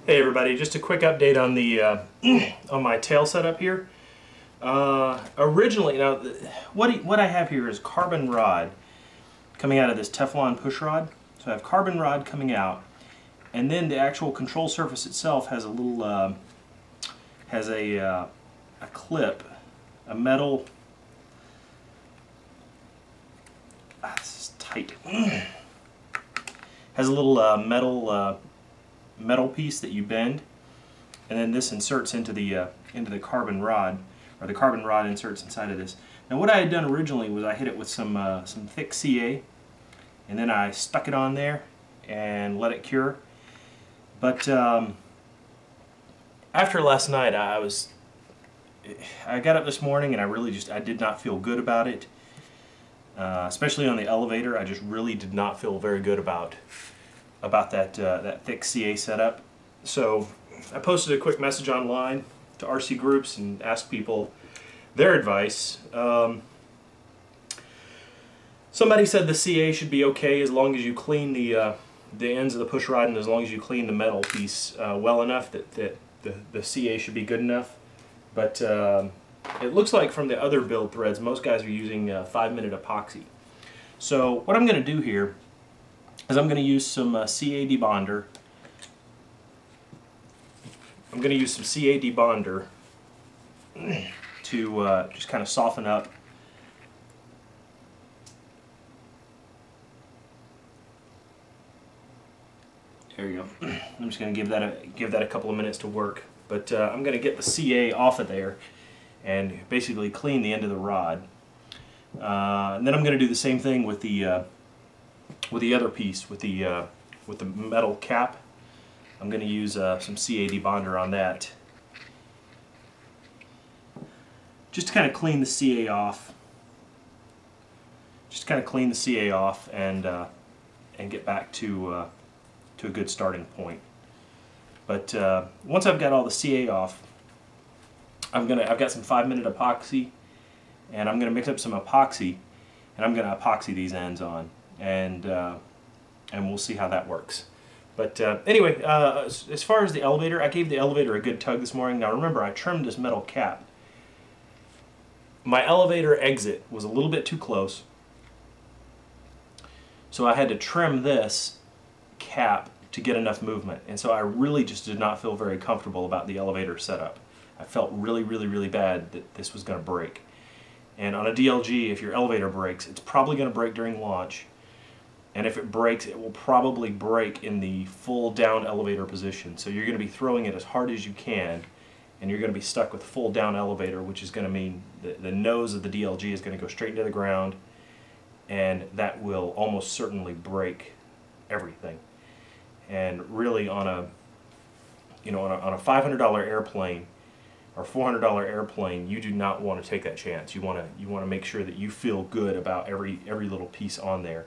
Hey everybody, just a quick update on the on my tail setup here. Originally, now what I have here is carbon rod coming out of this Teflon push rod. So I have carbon rod coming out, and then the actual control surface itself has a little a clip, a metal. This is tight. Has a little metal piece that you bend, and then this inserts into the carbon rod, or the carbon rod inserts inside of this. Now what I had done originally was I hit it with some thick CA, and then I stuck it on there and let it cure. But after last night, I got up this morning and I did not feel good about it. Especially on the elevator, I just really did not feel very good about that thick CA setup. So I posted a quick message online to RC groups and asked people their advice. Somebody said the CA should be okay as long as you clean the ends of the push rod, and as long as you clean the metal piece well enough that the CA should be good enough. But it looks like from the other build threads, most guys are using 5-minute epoxy. So what I'm going to do here is I'm going to use some CA debonder. I'm going to use some CA debonder to just kind of soften up there you go. I'm just going to give that a couple of minutes to work. But I'm going to get the CA off of there and basically clean the end of the rod. And then I'm going to do the same thing with the other piece, with the metal cap. I'm going to use some CA debonder on that, just to kind of clean the CA off. Just kind of clean the CA off and get back to a good starting point. But once I've got all the CA off, I've got some 5-minute epoxy, and I'm going to mix up some epoxy, and I'm going to epoxy these ends on, and we'll see how that works. But anyway, as far as the elevator, I gave the elevator a good tug this morning. Now remember, I trimmed this metal cap. My elevator exit was a little bit too close, so I had to trim this cap to get enough movement, and so I really just did not feel very comfortable about the elevator setup. I felt really bad that this was going to break. And on a DLG, if your elevator breaks, it's probably going to break during launch, and if it breaks, it will probably break in the full down elevator position. So you're going to be throwing it as hard as you can, and you're going to be stuck with full down elevator, which is going to mean the nose of the DLG is going to go straight into the ground, and that will almost certainly break everything. And really, on a $500 airplane or $400 airplane, you do not want to take that chance. You want to make sure that you feel good about every little piece on there.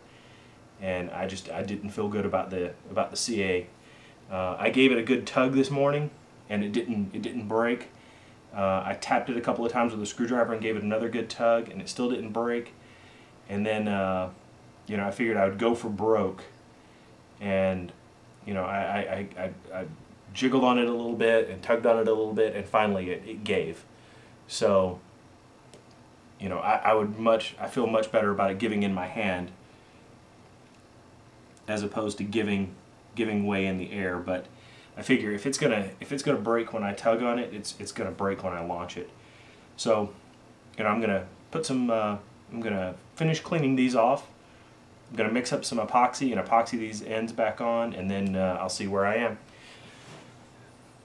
And I didn't feel good about the CA. I gave it a good tug this morning, and it didn't break. I tapped it a couple of times with a screwdriver and gave it another good tug, and it still didn't break. And then I figured I would go for broke, and I jiggled on it a little bit and tugged on it a little bit, and finally it gave. So I feel much better about it giving in my hand as opposed to giving way in the air. But I figure if it's gonna break when I tug on it, it's gonna break when I launch it. So I'm gonna put some I'm gonna finish cleaning these off. I'm gonna mix up some epoxy and epoxy these ends back on, and then I'll see where I am.